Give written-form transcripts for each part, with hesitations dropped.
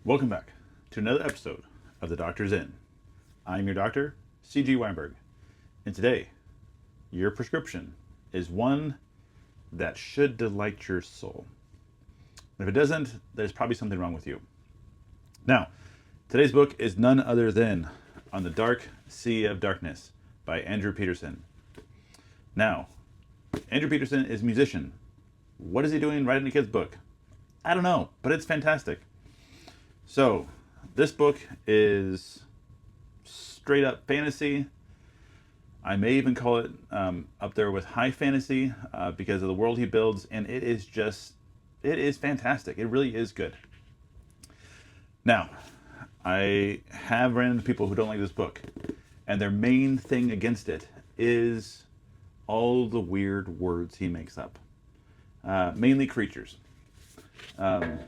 Welcome back to another episode of The Doctor's Inn. I'm your doctor, C.G. Weinberg, and today, your prescription is one that should delight your soul. And if it doesn't, there's probably something wrong with you. Now, today's book is none other than On the Dark Sea of Darkness by Andrew Peterson. Now, Andrew Peterson is a musician. What is he doing writing a kid's book? I don't know, but it's fantastic. So, this book is straight up fantasy. I may even call it up there with high fantasy because of the world he builds, and it is fantastic. It really is good. Now, I have ran into people who don't like this book, and their main thing against it is all the weird words he makes up. Mainly creatures.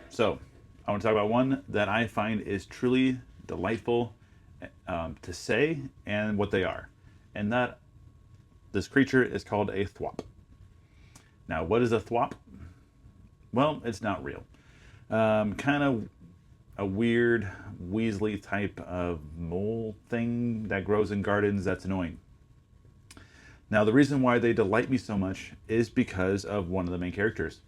So, I want to talk about one that I find is truly delightful to say and what they are. And that this creature is called a thwop. Now, what is a thwop? Well, it's not real. Kind of a weird Weasley type of mole thing that grows in gardens that's annoying. Now, the reason why they delight me so much is because of one of the main characters.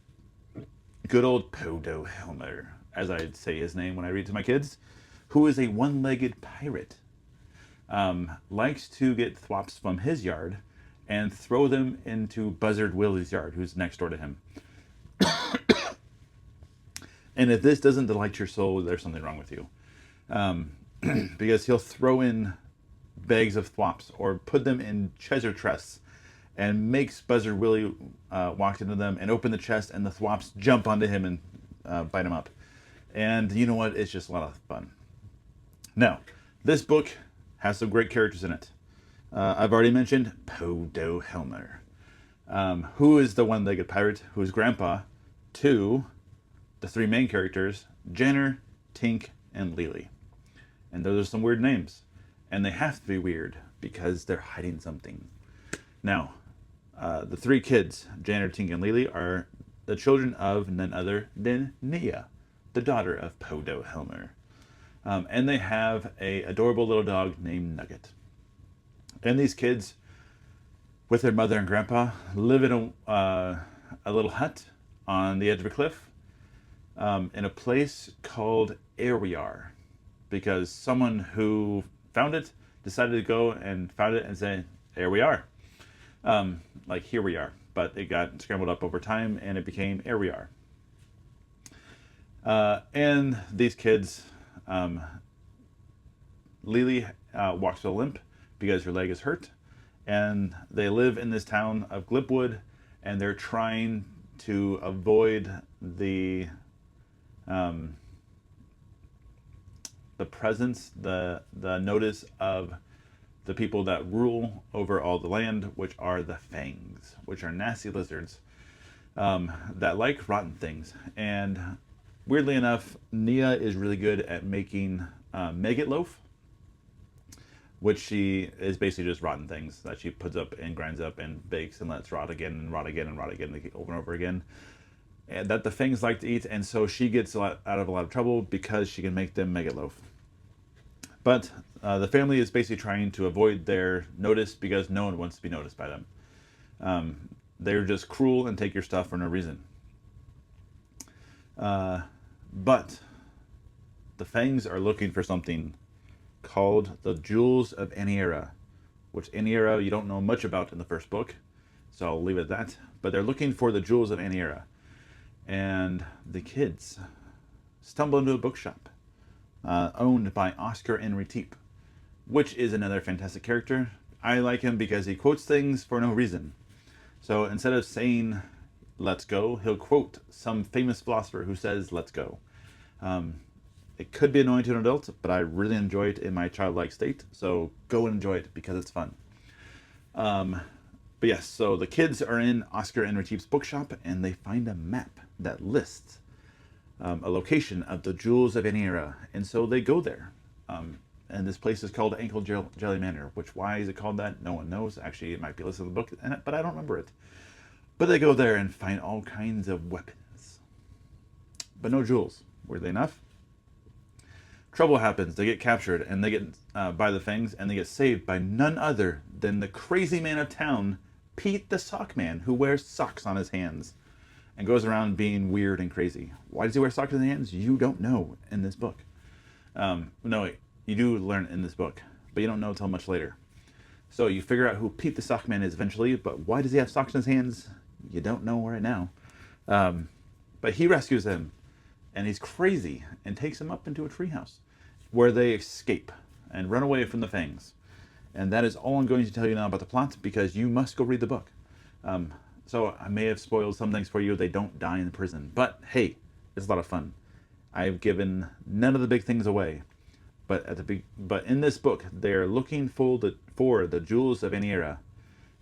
Good old Podo Helmer, as I'd say his name when I read to my kids, who is a one-legged pirate. Likes to get thwops from his yard and throw them into Buzzard Willie's yard, who's next door to him. And if this doesn't delight your soul, there's something wrong with you. Because he'll throw in bags of thwops or put them in treasure chests and makes Buzzard Willie walk into them and open the chest, and the thwops jump onto him and bite him up. And you know what? It's just a lot of fun. Now, this book has some great characters in it. I've already mentioned Podo Helmer, who is the one-legged pirate who is grandpa to the three main characters, Jenner, Tink, and Lily. And those are some weird names. And they have to be weird because they're hiding something. Now, the three kids, Jenner, Tink, and Lily, are the children of none other than Nia, the daughter of Podo Helmer. And they have a adorable little dog named Nugget. And these kids, with their mother and grandpa, live in a little hut on the edge of a cliff in a place called Airwear, because someone who found it decided to go and found it and say, "Here we are." Like, here we are. But it got scrambled up over time and it became Airwear. And these kids, Lily walks with a limp because her leg is hurt, and they live in this town of Glipwood, and they're trying to avoid the presence, the notice of the people that rule over all the land, which are the Fangs, which are nasty lizards that like rotten things. And weirdly enough, Nia is really good at making maggot loaf, which she is basically just rotten things that she puts up and grinds up and bakes and lets rot again and rot again and rot again over and over again. And that the Fangs like to eat, and so she gets out of a lot of trouble because she can make them maggot loaf. But the family is basically trying to avoid their notice because no one wants to be noticed by them. They're just cruel and take your stuff for no reason. But the Fangs are looking for something called the Jewels of Aniera, which Aniera you don't know much about in the first book, so I'll leave it at that. But they're looking for the Jewels of Aniera. And the kids stumble into a bookshop owned by Oscar Henry Teep, which is another fantastic character. I like him because he quotes things for no reason. So instead of saying, "Let's go," he'll quote some famous philosopher who says, "Let's go." It could be annoying to an adult, but I really enjoy it in my childlike state. So go and enjoy it because it's fun. But yes, so the kids are in Oscar Henry Teep's bookshop, and they find a map that lists a location of the Jewels of Aniera. And so they go there. And this place is called Ankle Jelly Manor, which, why is it called that? No one knows. Actually, it might be listed in the book, but I don't remember it. But they go there and find all kinds of weapons. But no jewels, weirdly enough. trouble happens. They get captured, and they get by the Fangs, and they get saved by none other than the crazy man of town, Pete the Sock Man, who wears socks on his hands and goes around being weird and crazy. Why does he wear socks on his hands? You don't know in this book. No, wait, you do learn in this book, but you don't know until much later. So you figure out who Pete the Sock Man is eventually, but why does he have socks in his hands? You don't know right now. But he rescues him, and he's crazy, and takes him up into a treehouse, where they escape and run away from the Fangs. And that is all I'm going to tell you now about the plot, because you must go read the book. So I may have spoiled some things for you. They don't die in prison, but hey, it's a lot of fun. I've given none of the big things away, but in this book, they're looking for the jewels of Anira.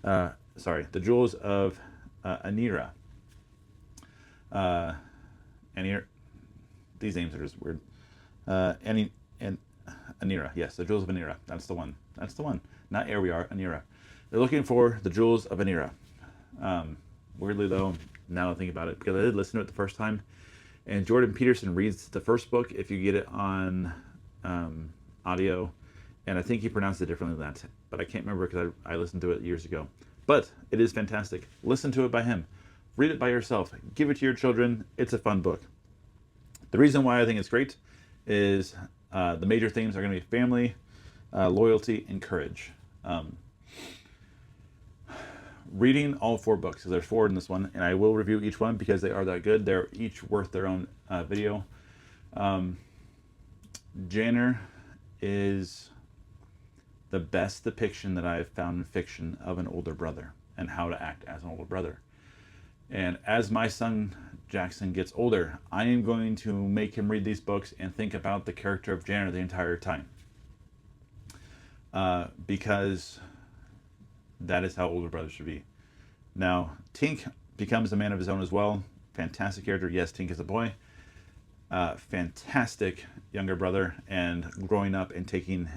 The jewels of Anira. Anira. These names are just weird. Anira. Yes, the jewels of Anira. That's the one. That's the one. Not here we are, Anira. They're looking for the jewels of Anira. Weirdly though, now I think about it, because I did listen to it the first time, and Jordan Peterson reads the first book if you get it on audio, and I think he pronounced it differently than that, but I can't remember because I listened to it years ago. But it is fantastic. Listen to it by him. Read it by yourself. Give it to your children. It's a fun book. The reason why I think it's great is the major themes are going to be family, loyalty, and courage. Reading all 4 books, because there's 4 in this one, and I will review each one because they are that good. They're each worth their own video. Janner is the best depiction that I've found in fiction of an older brother and how to act as an older brother. And as my son Jackson gets older, I am going to make him read these books and think about the character of Janner the entire time. Because that is how older brothers should be. Now, Tink becomes a man of his own as well. Fantastic character. Yes, Tink is a boy. Fantastic younger brother, and growing up and taking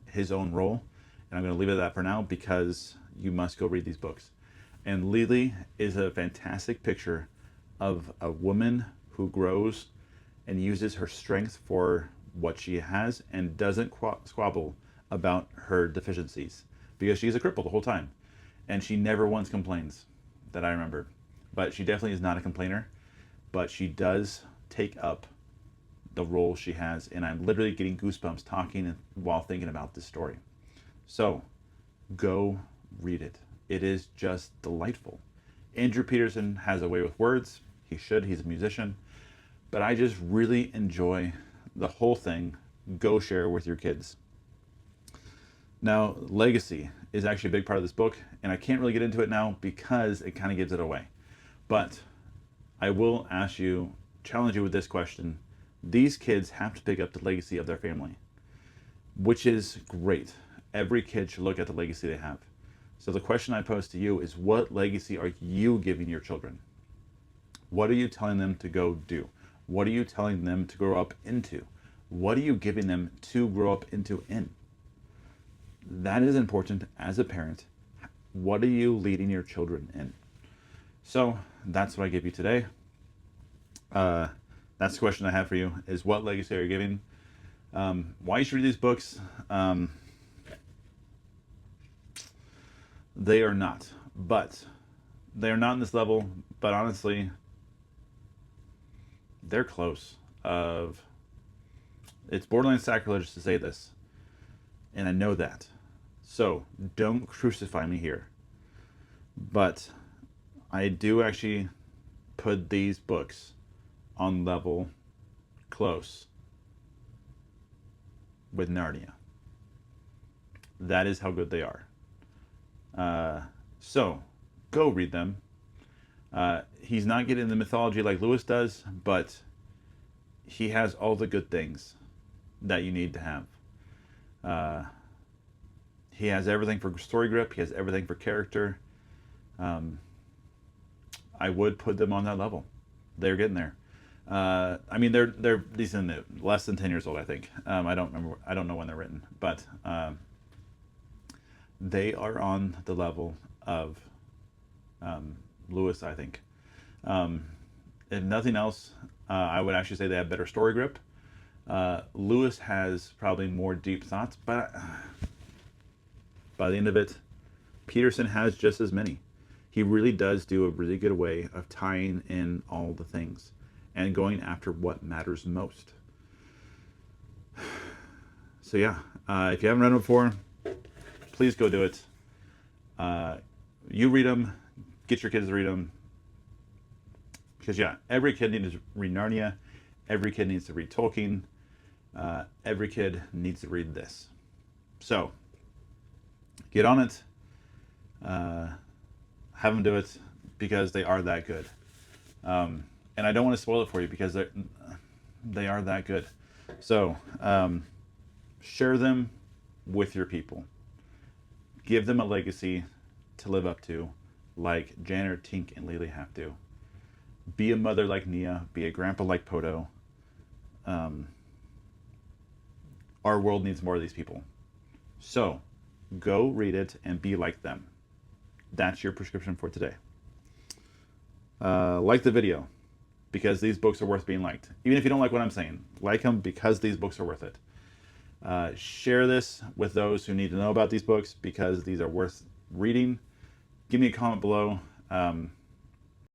his own role. And I'm going to leave it at that for now, because you must go read these books. And Lily is a fantastic picture of a woman who grows and uses her strength for what she has, and doesn't squabble about her deficiencies, because she's a cripple the whole time, and she never once complains that I remember. But she definitely is not a complainer, but she does take up the role she has, and I'm literally getting goosebumps talking while thinking about this story. So go read it. It is just delightful. Andrew Peterson has a way with words. He should. He's a musician. But I just really enjoy the whole thing. Go share with your kids. Now, legacy is actually a big part of this book, and I can't really get into it now because it kind of gives it away. But I will challenge you with this question. These kids have to pick up the legacy of their family, which is great. Every kid should look at the legacy they have. So the question I pose to you is, what legacy are you giving your children? What are you telling them to go do? What are you telling them to grow up into? What are you giving them to grow up into in? That is important as a parent. What are you leading your children in? So that's what I give you today. That's the question I have for you, is what legacy are you giving? Why you should read these books? They are not in this level, but honestly, they're close. It's borderline sacrilege to say this, and I know that. So don't crucify me here. But I do actually put these books on level close with Narnia. That is how good they are. So go read them. He's not getting the mythology like Lewis does, but he has all the good things that you need to have. He has everything for story grip. He has everything for character. I would put them on that level. They're getting there. I mean, they're decent, less than 10 years old, I think. I don't know when they're written, but they are on the level of Lewis, I think. If nothing else, I would actually say they have better story grip. Lewis has probably more deep thoughts, but by the end of it, Peterson has just as many. He really does do a really good way of tying in all the things and going after what matters most. So yeah, if you haven't read them before, please go do it. You read them, get your kids to read them. Because yeah, every kid needs to read Narnia. Every kid needs to read Tolkien. Every kid needs to read this. So, get on it. Have them do it because they are that good. And I don't want to spoil it for you because they are that good. So, share them with your people. Give them a legacy to live up to, like Janet, Tink, and Lily have to. Be a mother like Nia. Be a grandpa like Poto. Our world needs more of these people. So, go read it and be like them. That's your prescription for today. Like the video, because these books are worth being liked. Even if you don't like what I'm saying, like them because these books are worth it. Share this with those who need to know about these books because these are worth reading. Give me a comment below.